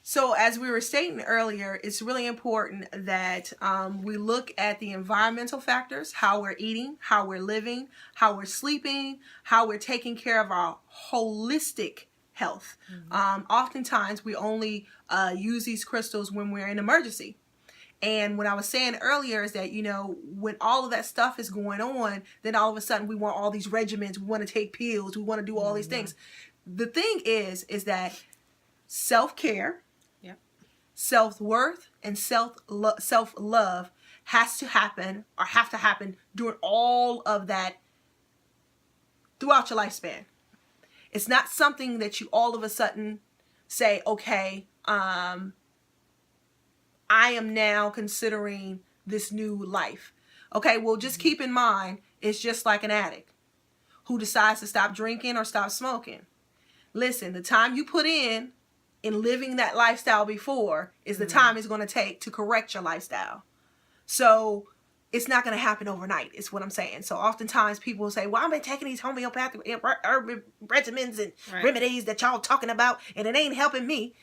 So as we were stating earlier, it's really important that we look at the environmental factors, how we're eating, how we're living, how we're sleeping, how we're taking care of our holistic health. Oftentimes we only use these crystals when we're in emergency. And what I was saying earlier is that, when all of that stuff is going on, then all of a sudden we want all these regimens, we want to take pills, we want to do all these things. The thing is that self-care, self-worth, and self-love has to happen, or have to happen during all of that throughout your lifespan. It's not something that you all of a sudden say, okay, I am now considering this new life. Okay, well, just keep in mind, it's just like an addict who decides to stop drinking or stop smoking. Listen, the time you put in living that lifestyle before is the time it's going to take to correct your lifestyle. So it's not going to happen overnight, is what I'm saying. So oftentimes people say, well, I've been taking these homeopathic herb regimens and remedies that y'all talking about, and it ain't helping me.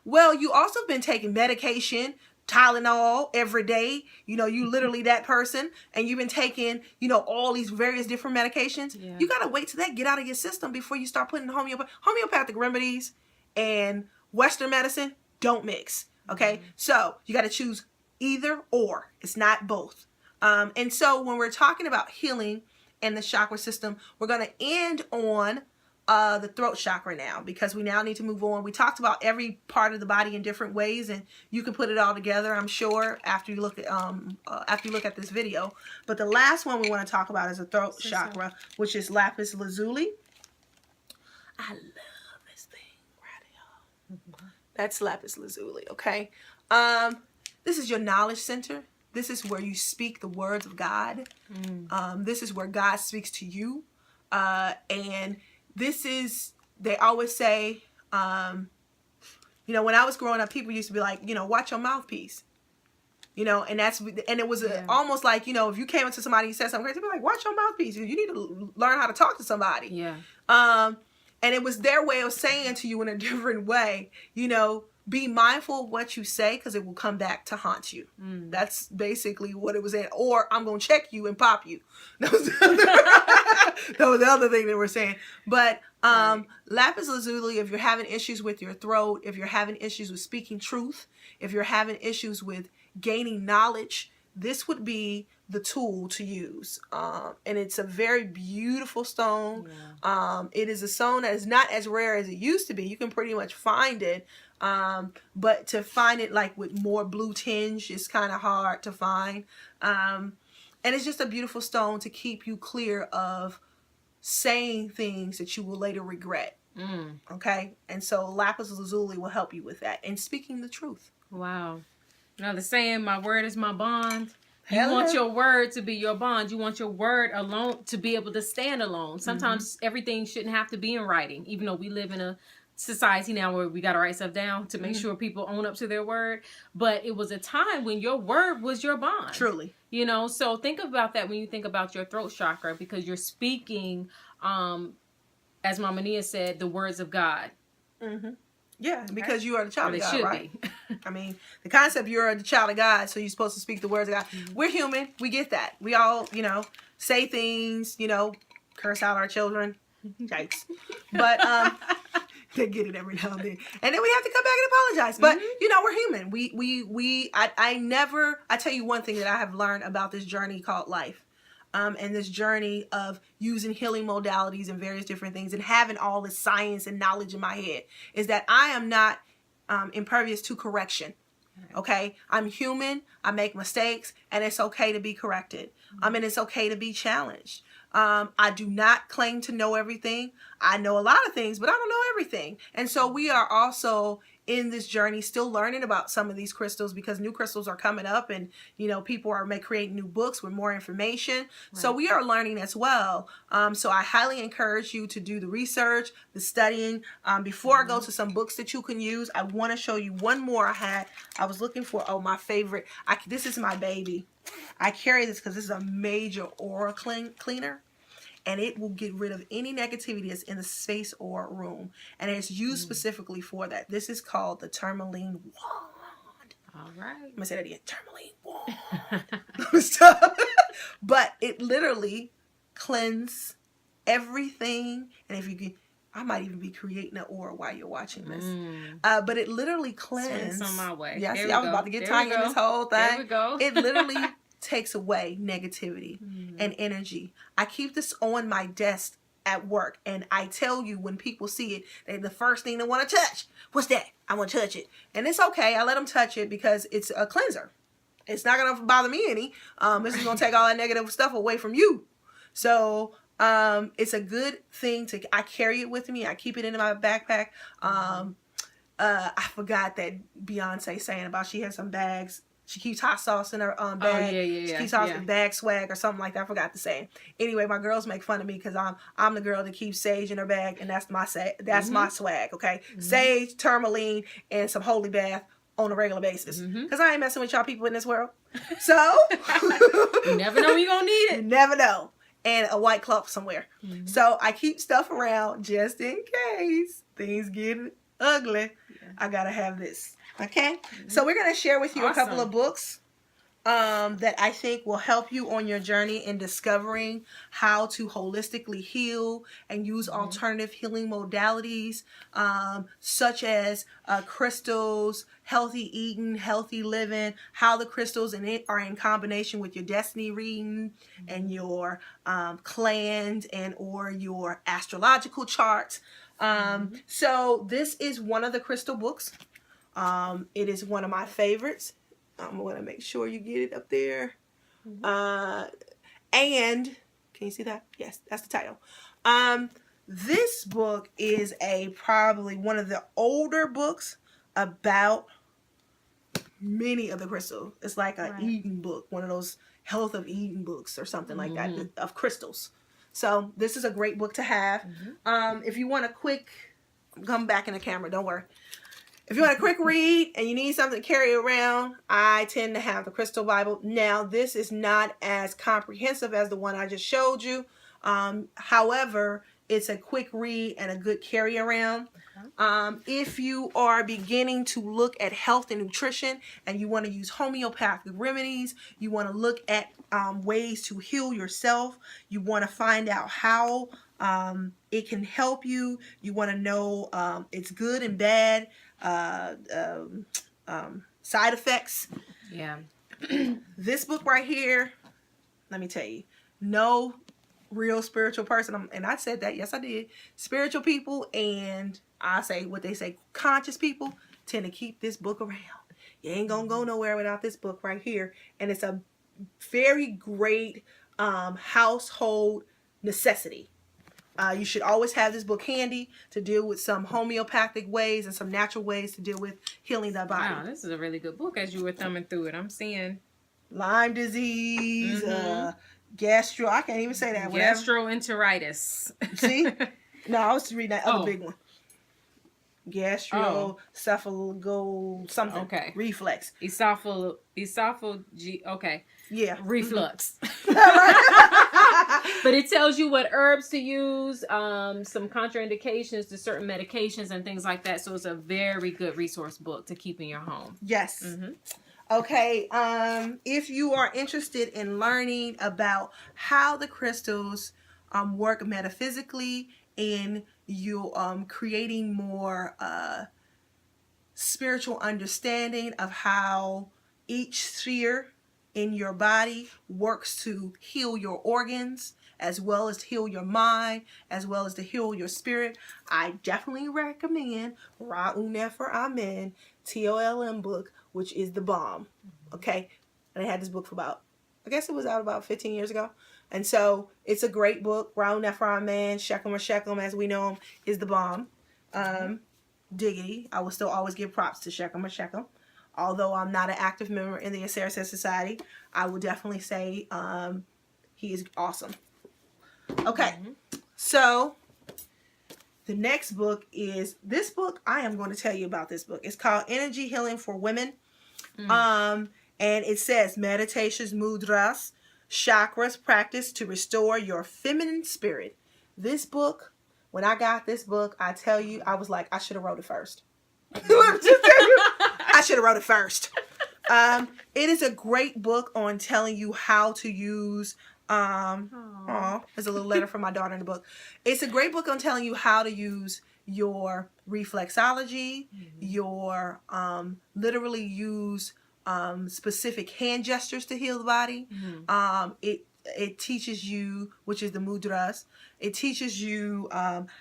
Well, you also been taking medication, Tylenol every day. You literally that person, and you've been taking, all these various different medications. Yeah. You got to wait till that get out of your system before you start putting homeopathic remedies and Western medicine don't mix. Okay. So you got to choose either or. It's not both. And so when we're talking about healing and the chakra system, we're going to end on the throat chakra now, because we now need to move on. We talked about every part of the body in different ways, and you can put it all together, I'm sure, after you look at this video. But the last one we want to talk about is the throat chakra, which is lapis lazuli. I love this thing right here. That's lapis lazuli. Okay. This is your knowledge center. This is where you speak the words of God. This is where God speaks to you, and this is, they always say, when I was growing up, people used to be like, watch your mouthpiece. And it was almost like, if you came into somebody and said something crazy, they'd be like, watch your mouthpiece. You need to learn how to talk to somebody. Yeah. And it was their way of saying to you in a different way, be mindful of what you say, because it will come back to haunt you. That's basically what it was saying. Or I'm going to check you and pop you. That was the other thing they were saying. But lapis lazuli, if you're having issues with your throat, if you're having issues with speaking truth, if you're having issues with gaining knowledge, this would be the tool to use. And it's a very beautiful stone. It is a stone that is not as rare as it used to be. You can pretty much find it. But to find it like with more blue tinge is kind of hard to find. And it's just a beautiful stone to keep you clear of saying things that you will later regret. Okay. And so lapis lazuli will help you with that, and speaking the truth. Wow. The saying, my word is my bond. You want your word to be your bond. You want your word alone to be able to stand alone. Sometimes everything shouldn't have to be in writing, even though we live in a society now where we got to write stuff down to make sure people own up to their word. But it was a time when your word was your bond. Truly. So think about that when you think about your throat chakra, because you're speaking, as Mama Nia said, the words of God. Yeah, because you are the child of God, right? I mean, the concept, you're the child of God, so you're supposed to speak the words of God. We're human. We get that. We all, say things, curse out our children. Yikes. But they get it every now and then. And then we have to come back and apologize. But, we're human. I tell you one thing that I have learned about this journey called life. And this journey of using healing modalities and various different things and having all this science and knowledge in my head is that I am not impervious to correction. Okay? I'm human. I make mistakes, and it's okay to be corrected. And it's okay to be challenged. I do not claim to know everything. I know a lot of things, but I don't know everything. And so we are also in this journey still learning about some of these crystals, because new crystals are coming up, and people are creating new books with more information. Right. So we are learning as well. So I highly encourage you to do the research, the studying. Before I go to some books that you can use, I want to show you one more I was looking for. Oh, my favorite. This is my baby. I carry this because this is a major aura cleaner. and it will get rid of any negativity that's in the space or room. And it's used specifically for that. This is called the tourmaline wand. All right. I'm gonna say that again. Tourmaline wand. Stop. But it literally cleanses everything. And if you can, I might even be creating an aura while you're watching this. But it literally cleanses. Swing some my way. Yeah, see, I was about to get Tanya in this whole thing. There we go. It literally takes away negativity and energy. I keep this on my desk at work, and I tell you, when people see it, the first thing they want to touch. What's that? I want to touch it. And it's okay. I let them touch it because it's a cleanser. It's not going to bother me any. This is going to take all that negative stuff away from you. So it's a good thing I carry it with me. I keep it in my backpack. I forgot that Beyonce saying about she has some bags. She keeps hot sauce in her bag. Oh, yeah. She keeps hot bag swag or something like that. I forgot to say. Anyway, my girls make fun of me because I'm the girl that keeps sage in her bag, and that's my my swag. Okay, sage, tourmaline, and some holy bath on a regular basis. Because I ain't messing with y'all people in this world. So you never know when you're gonna need it. You never know. And a white cloth somewhere. So I keep stuff around just in case things get ugly. I gotta have this. Okay, so we're going to share with you a couple of books that I think will help you on your journey in discovering how to holistically heal and use alternative healing modalities, such as crystals, healthy eating, healthy living, how the crystals in it are in combination with your destiny reading and your clans and or your astrological charts. So this is one of the crystal books. It is one of my favorites. I'm going to make sure you get it up there. And can you see that? Yes, that's the title. This book is probably one of the older books about many of the crystals. It's like an Eden book, one of those health of Eden books or something like that of crystals. So this is a great book to have. If you want a quick, come back in the camera, don't worry. If you want a quick read and you need something to carry around, I tend to have the Crystal Bible. Now, this is not as comprehensive as the one I just showed you. However, it's a quick read and a good carry around. If you are beginning to look at health and nutrition and you want to use homeopathic remedies, you want to look at ways to heal yourself, you want to find out how it can help you, you want to know its good and bad side effects. Yeah. This book right here, let me tell you, no real spiritual person, and I said that, yes I did, spiritual people, and I say what they say, conscious people tend to keep this book around. You ain't gonna go nowhere without this book right here. And it's a very great household necessity. You should always have this book handy to deal with some homeopathic ways and some natural ways to deal with healing the body. Wow, this is a really good book as you were thumbing through it. I'm seeing Lyme disease, gastro, I can't even say that. Gastroenteritis. See? No, I was reading that other big one. Cephalgo something. Okay. Reflex. Esophageal. Okay. Yeah. Reflux. But it tells you what herbs to use, some contraindications to certain medications and things like that. So it's a very good resource book to keep in your home. Yes. Okay. If you are interested in learning about how the crystals work metaphysically in you creating more spiritual understanding of how each sphere in your body works to heal your organs, as well as to heal your mind, as well as to heal your spirit, I definitely recommend Ra'u Nefer Amen TOLM book, which is the bomb. Okay, and I had this book for about, I guess it was out about 15 years ago. And so it's a great book. Ra'u Nefer Amen, Shechem or Shechem as we know him, is the bomb. Diggity. I will still always give props to Shechem or Shechem. Although I'm not an active member in the Assyrian Society, I will definitely say he is awesome. Okay, so the next book is this book. I am going to tell you about this book. It's called Energy Healing for Women. And it says meditations, mudras, Chakras Practice to Restore Your Feminine Spirit. This book, when I got this book, I tell you, I was like, I should have wrote it first. Let me just tell you, I should have wrote it first. It is a great book on telling you how to use there's a little letter from my daughter in the book. It's a great book on telling you how to use your reflexology, your literally use specific hand gestures to heal the body. It teaches you, which is the mudras. It teaches you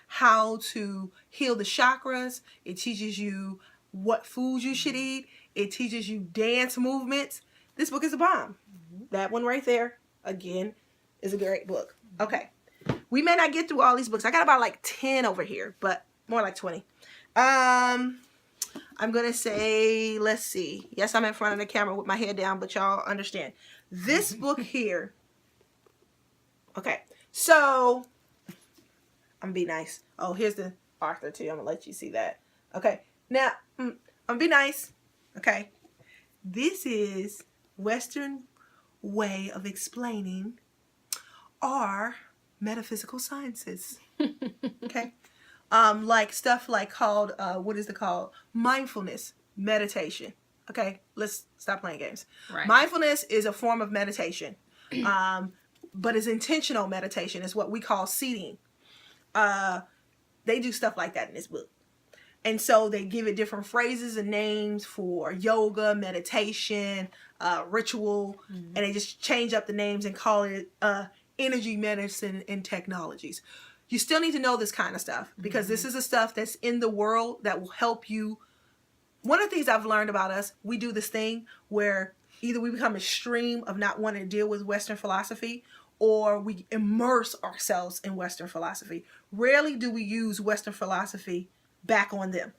how to heal the chakras. It teaches you what foods you should eat. It teaches you dance movements. This book is a bomb. That one right there, again, is a great book. Okay. We may not get through all these books. I got about like 10 over here, but more like 20. I'm going to say, let's see. Yes, I'm in front of the camera with my head down, but y'all understand. This book here. Okay. So, I'm going to be nice. Oh, here's the author too. I'm going to let you see that. Okay. Now, I'm going to be nice. Okay. This is Western way of explaining our metaphysical sciences. Okay. Like stuff like called, what is it called? Mindfulness meditation. Okay. Let's stop playing games. Right. Mindfulness is a form of meditation. But it's intentional meditation. It's what we call seating. They do stuff like that in this book. And so they give it different phrases and names for yoga, meditation, ritual, and they just change up the names and call it energy medicine and technologies. You still need to know this kind of stuff because this is the stuff that's in the world that will help you. One of the things I've learned about us, we do this thing where either we become extreme of not wanting to deal with Western philosophy or we immerse ourselves in Western philosophy. Rarely do we use Western philosophy back on them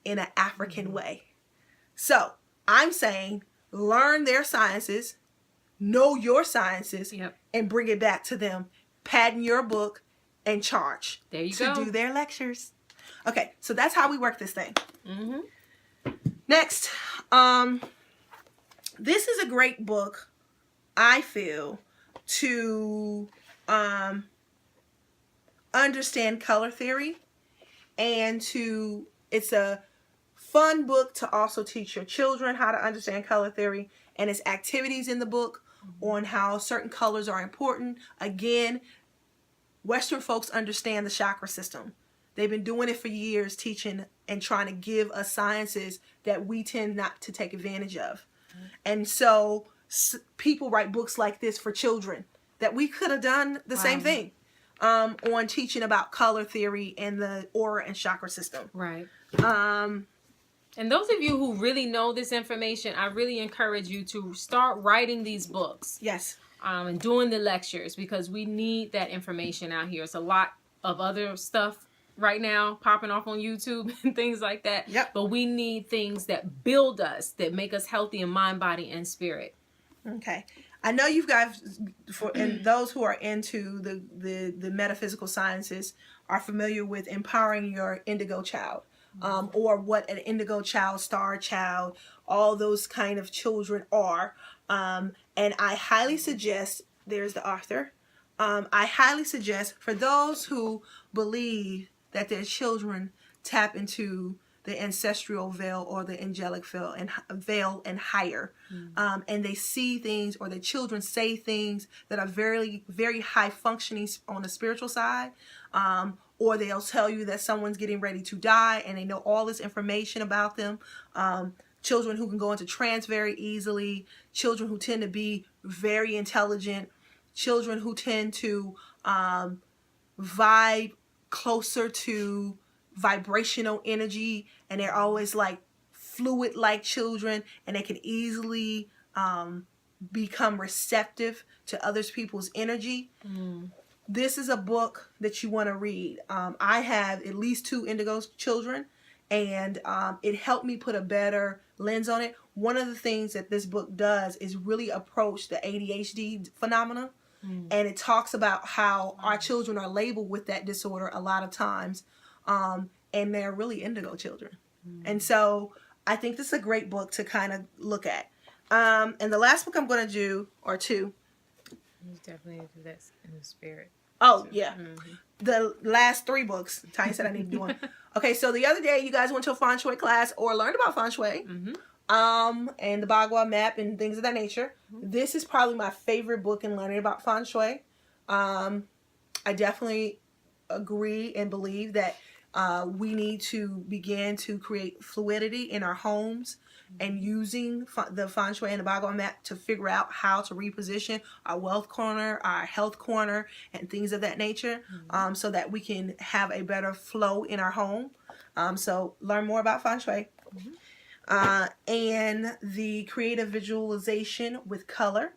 in an African way. So I'm saying learn their sciences, know your sciences, and bring it back to them. Patent your book and charge there you to go. do their lectures. Okay, so that's how we work this thing. Next, this is a great book, I feel, to understand color theory. And it's a fun book to also teach your children how to understand color theory. And it's activities in the book on how certain colors are important. Again, Western folks understand the chakra system. They've been doing it for years, teaching and trying to give us sciences that we tend not to take advantage of. And so people write books like this for children that we could have done the same thing. On teaching about color theory and the aura and chakra system. Right. And those of you who really know this information, I really encourage you to start writing these books. Yes. And doing the lectures because we need that information out here. It's a lot of other stuff right now popping off on YouTube and things like that. Yep. But we need things that build us, that make us healthy in mind, body, and spirit. Okay. I know you guys, and those who are into the metaphysical sciences are familiar with empowering your indigo child, or what an indigo child, star child, all those kind of children are. And I highly suggest, there's the author, I highly suggest for those who believe that their children tap into the ancestral veil or the angelic veil and higher. And they see things, or the children say things that are very, very high functioning on the spiritual side. Or they'll tell you that someone's getting ready to die and they know all this information about them. Children who can go into trance very easily. Children who tend to be very intelligent. Children who tend to vibe closer to vibrational energy, and they're always like fluid like children, and they can easily become receptive to other people's energy. This is a book that you want to read. I have at least 2 indigo children, and it helped me put a better lens on it. One of the things that this book does is really approach the ADHD phenomena. And it talks about how our children are labeled with that disorder a lot of times. And they're really indigo children. And so I think this is a great book to kind of look at. And the last book I'm going to do, or 2, You definitely do that in the spirit. Oh, So, yeah. The last 3 books, Tanya said I need to do one. Okay, so the other day you guys went to a feng shui class or learned about feng shui. And the Bagua map and things of that nature. This is probably my favorite book in learning about feng shui. I definitely agree and believe that we need to begin to create fluidity in our homes and using the feng shui and the Bagua map to figure out how to reposition our wealth corner, our health corner, and things of that nature, so that we can have a better flow in our home. So learn more about feng shui. And the creative visualization with color.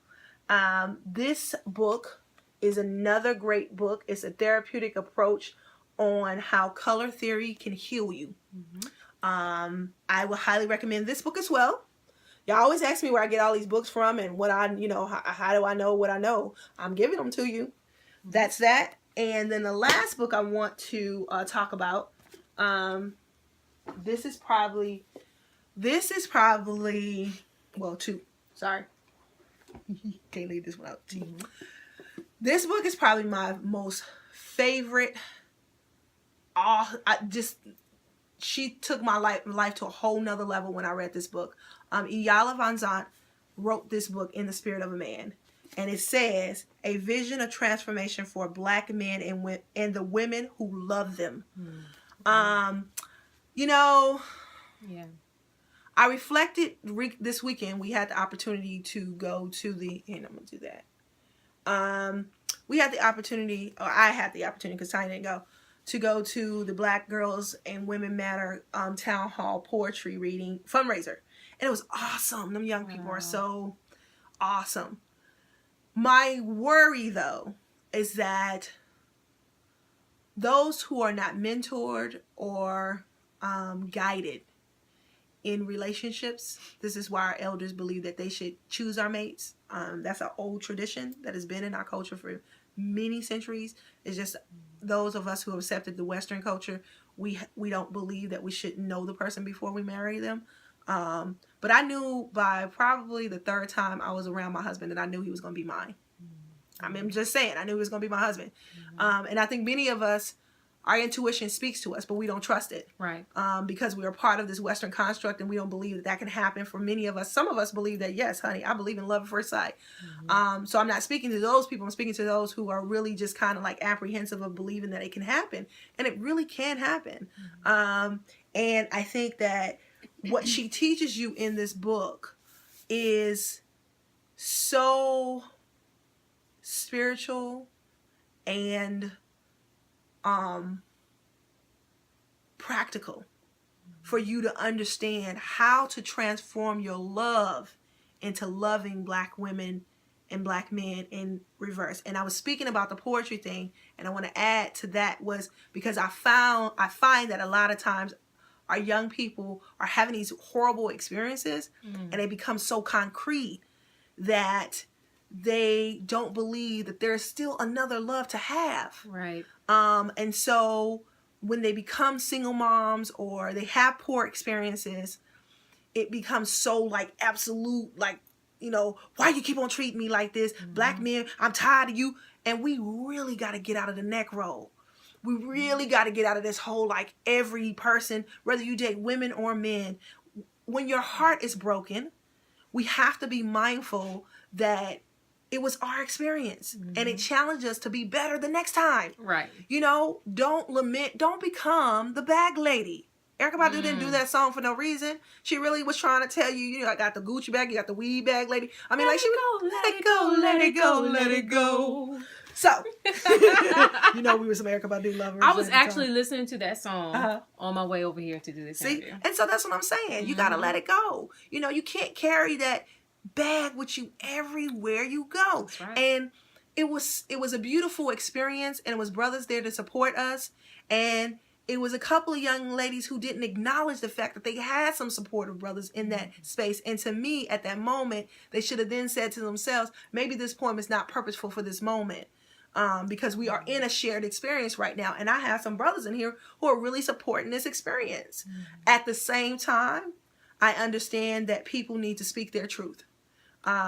This book is another great book. It's a therapeutic approach on how color theory can heal you. I would highly recommend this book as well. Y'all always ask me where I get all these books from and what I, how do I know what I know? I'm giving them to you. That's that. And then the last book I want to talk about, this is probably, well, 2. Sorry. Can't leave this one out. This book is probably my most favorite. She took my life to a whole nother level when I read this book. Iyanla Vanzant wrote this book in the spirit of a man. And it says, a vision of transformation for Black men and the women who love them. Yeah. I reflected this weekend. We had the opportunity to go to the, and I'm going to do that. We had the opportunity, or I had the opportunity because Tanya didn't go, to go to the Black Girls and Women Matter Town Hall Poetry Reading fundraiser. And it was awesome. Them young people are so awesome. My worry, though, is that those who are not mentored or guided in relationships, this is why our elders believe that they should choose our mates. That's an old tradition that has been in our culture for many centuries. It's just those of us who have accepted the Western culture, we don't believe that we should know the person before we marry them. But I knew by probably the 3rd time I was around my husband that I knew he was going to be mine. I mean, I'm just saying, I knew he was going to be my husband. And I think many of us, our intuition speaks to us, but we don't trust it. Right. Because we are part of this Western construct and we don't believe that can happen for many of us. Some of us believe that, yes, honey, I believe in love at first sight. So I'm not speaking to those people. I'm speaking to those who are really just kind of like apprehensive of believing that it can happen. And it really can happen. And I think that what she teaches you in this book is so spiritual and practical for you to understand how to transform your love into loving Black women and Black men in reverse. And I was speaking about the poetry thing, and I want to add to that was because I find that a lot of times our young people are having these horrible experiences and they become so concrete that they don't believe that there's still another love to have. Right. And so when they become single moms or they have poor experiences, it becomes so like absolute, like, why you keep on treating me like this? Black men, I'm tired of you. And we really got to get out of the neck roll. We really got to get out of this whole, like, every person, whether you date women or men, when your heart is broken, we have to be mindful that it was our experience and it challenged us to be better the next time. Right. Don't lament. Don't become the bag lady. Erykah Badu didn't do that song for no reason. She really was trying to tell you, I got the Gucci bag, you got the weed bag lady. I mean, let it go, let it go, let it go. So, we were some Erykah Badu lovers. I was actually listening to that song on my way over here to do this interview. And so that's what I'm saying. You got to let it go. You can't carry that bag with you everywhere you go. That's right. And it was a beautiful experience, and it was brothers there to support us, and it was a couple of young ladies who didn't acknowledge the fact that they had some supportive brothers in that space. And to me, at that moment, they should have then said to themselves, maybe this poem is not purposeful for this moment. Because we are in a shared experience right now. And I have some brothers in here who are really supporting this experience. At the same time, I understand that people need to speak their truth.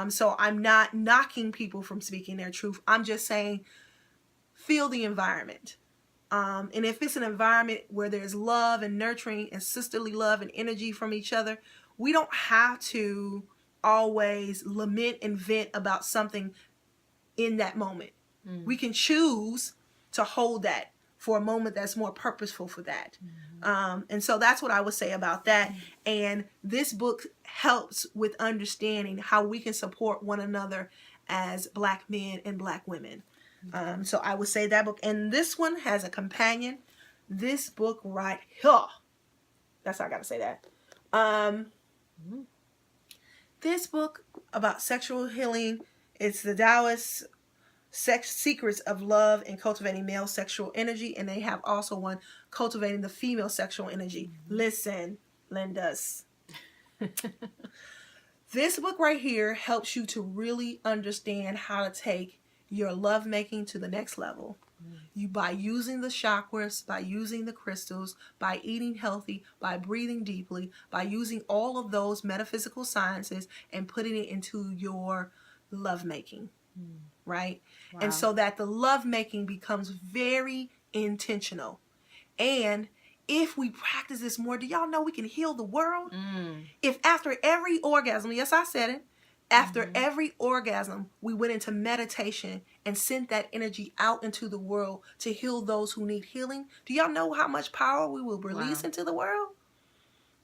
So I'm not knocking people from speaking their truth. I'm just saying, feel the environment. And if it's an environment where there's love and nurturing and sisterly love and energy from each other, we don't have to always lament and vent about something in that moment. We can choose to hold that for a moment that's more purposeful for that. And so that's what I would say about that. And this book helps with understanding how we can support one another as Black men and Black women. So I would say that book. And this one has a companion. This book right here. That's how I got to say that. This book about sexual healing. It's the Taoist Secrets of Love and Cultivating Male Sexual Energy. And they have also one, Cultivating the Female Sexual Energy. Listen, Lindas. This book right here helps you to really understand how to take your lovemaking to the next level. You, by using the chakras, by using the crystals, by eating healthy, by breathing deeply, by using all of those metaphysical sciences and putting it into your lovemaking. Right? Wow. And so that the lovemaking becomes very intentional. And if we practice this more, do y'all know we can heal the world? If after every orgasm, yes, I said it, after every orgasm, we went into meditation and sent that energy out into the world to heal those who need healing, do y'all know how much power we will release into the world?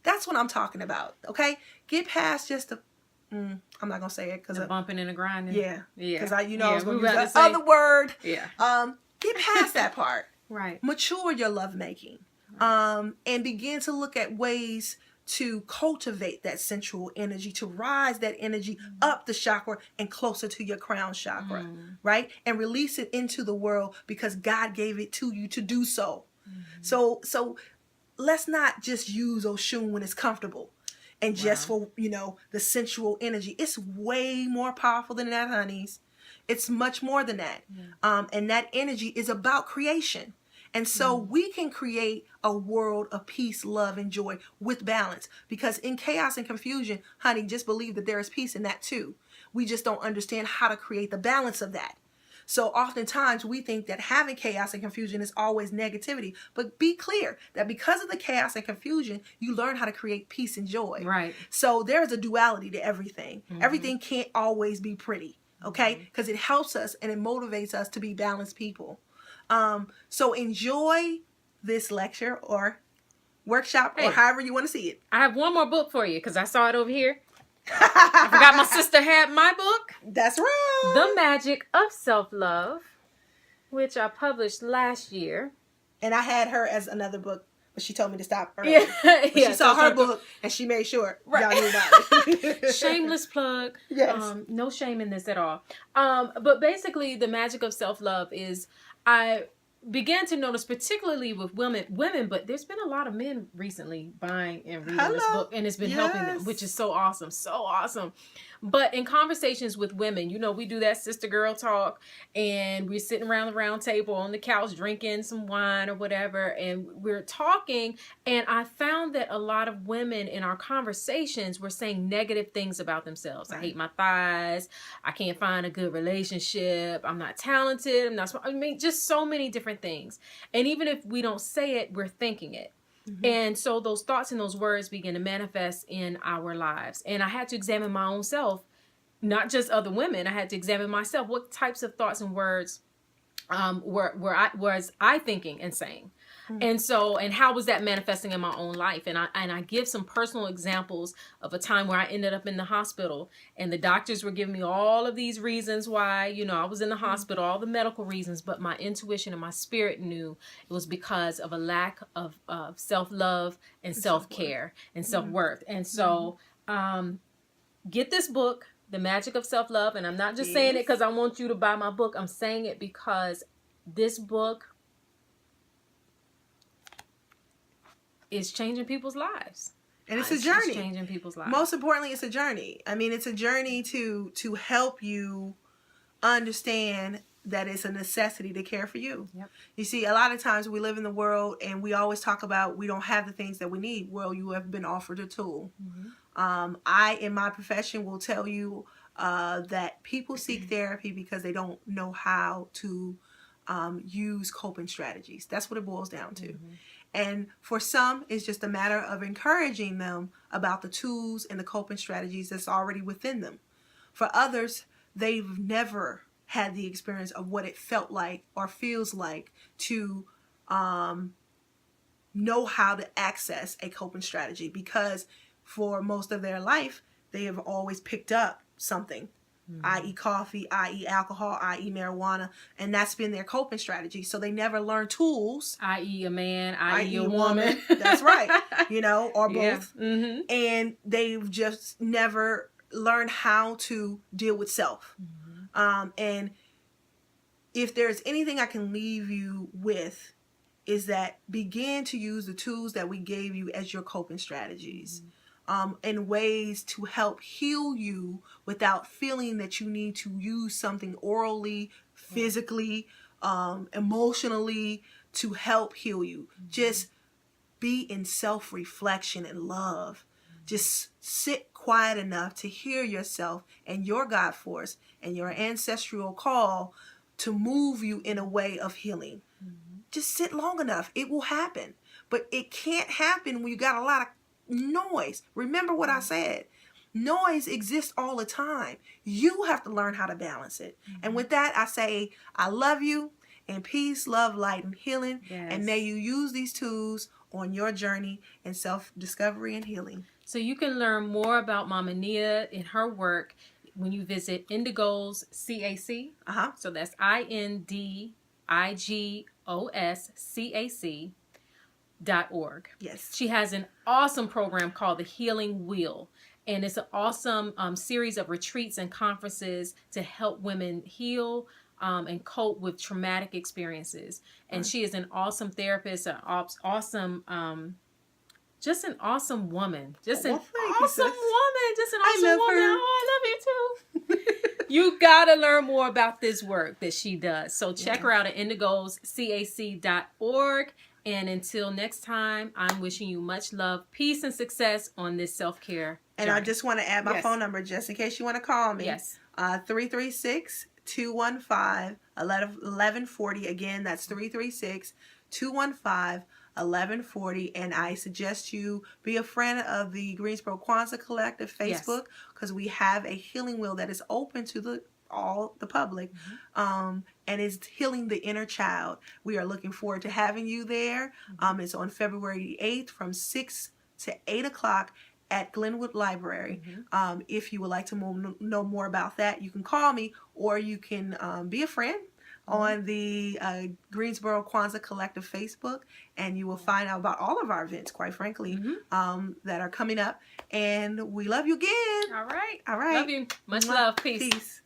That's what I'm talking about, okay? Get past just the... I'm not going to say it because... The bumping and the grinding. Yeah. Because I was going to use that say, other word. Yeah. Get past that part. Right. Mature your lovemaking. And begin to look at ways to cultivate that sensual energy, to rise that energy up the chakra and closer to your crown chakra, right? And release it into the world because God gave it to you to do so. So let's not just use Oshun when it's comfortable and just for, the sensual energy. It's way more powerful than that, honeys. It's much more than that. And that energy is about creation. And so we can create a world of peace, love, and joy with balance. Because in chaos and confusion, honey, just believe that there is peace in that too. We just don't understand how to create the balance of that. So oftentimes we think that having chaos and confusion is always negativity. But be clear that because of the chaos and confusion, you learn how to create peace and joy. Right. So there is a duality to everything. Everything can't always be pretty, okay? Because it helps us and it motivates us to be balanced people. So enjoy this lecture or workshop or however you want to see it. I have one more book for you because I saw it over here. I forgot my sister had my book. That's right. The Magic of Self-Love, which I published last year. And I had her as another book, but she told me to stop early. She saw her book and she made sure y'all knew about it. Shameless plug. Yes. No shame in this at all. But basically, the magic of self-love is I began to notice, particularly with women, but there's been a lot of men recently buying and reading this book, and it's been helping them, which is so awesome, so awesome. But in conversations with women, we do that sister girl talk, and we're sitting around the round table on the couch drinking some wine or whatever, and we're talking, and I found that a lot of women in our conversations were saying negative things about themselves. Right. I hate my thighs. I can't find a good relationship. I'm not talented. I'm not smart. I mean, just so many different things. And even if we don't say it, we're thinking it. And so those thoughts and those words begin to manifest in our lives. And I had to examine my own self, not just other women. I had to examine myself. What types of thoughts and words was I thinking and saying? And how was that manifesting in my own life? And I give some personal examples of a time where I ended up in the hospital, and the doctors were giving me all of these reasons why, I was in the hospital, all the medical reasons, but my intuition and my spirit knew it was because of a lack of self-love and self-care and self-worth. And so, get this book, The Magic of Self-Love. And I'm not just saying it because I want you to buy my book. I'm saying it because this book is changing people's lives. And it's a journey. It's changing people's lives. Most importantly, it's a journey. I mean, it's a journey to help you understand that it's a necessity to care for you. Yep. You see, a lot of times we live in the world and we always talk about we don't have the things that we need. Well, you have been offered a tool. I, in my profession, will tell you that people seek therapy because they don't know how to use coping strategies. That's what it boils down to. And for some, it's just a matter of encouraging them about the tools and the coping strategies that's already within them. For others, they've never had the experience of what it felt like or feels like to know how to access a coping strategy, because for most of their life, they have always picked up something, i.e. coffee, i.e. alcohol, i.e. marijuana, and that's been their coping strategy. So they never learn tools. I.e. a man, i.e. a woman. That's right. Or both. Yeah. And they've just never learned how to deal with self. And if there's anything I can leave you with, is that begin to use the tools that we gave you as your coping strategies. In ways to help heal you without feeling that you need to use something orally, physically, emotionally to help heal you. Just be in self-reflection and love. Just sit quiet enough to hear yourself and your God force and your ancestral call to move you in a way of healing. Just sit long enough. It will happen. But it can't happen when you got a lot of noise. Remember what I said. Noise exists all the time. You have to learn how to balance it. And with that, I say, I love you, and peace, love, light, and healing. Yes. And may you use these tools on your journey in self-discovery and healing. So you can learn more about Mama Nia and her work when you visit Indigos CAC. So that's INDIGOSCAC.org. Yes. She has an awesome program called The Healing Wheel. And it's an awesome series of retreats and conferences to help women heal and cope with traumatic experiences. And she is an awesome therapist, an awesome, just an awesome woman. Just an awesome woman. Just an awesome woman. Her. Oh, I love you too. You gotta learn more about this work that she does. So check her out at indigoscac.org. And until next time, I'm wishing you much love, peace, and success on this self-care And journey. I just want to add my phone number just in case you want to call me. Yes. 336-215-1140. Again, that's 336-215-1140. And I suggest you be a friend of the Greensboro Kwanzaa Collective Facebook, because we have a healing wheel that is open to all the public, and is healing the inner child. We are looking forward to having you there. It's on February 8th from 6 to 8 o'clock at Glenwood Library. If you would like to know more about that, you can call me, or you can be a friend on the Greensboro Kwanzaa Collective Facebook, and you will find out about all of our events, quite frankly, that are coming up. And we love you again. All right. All right. Love you. Much love. Peace. Peace.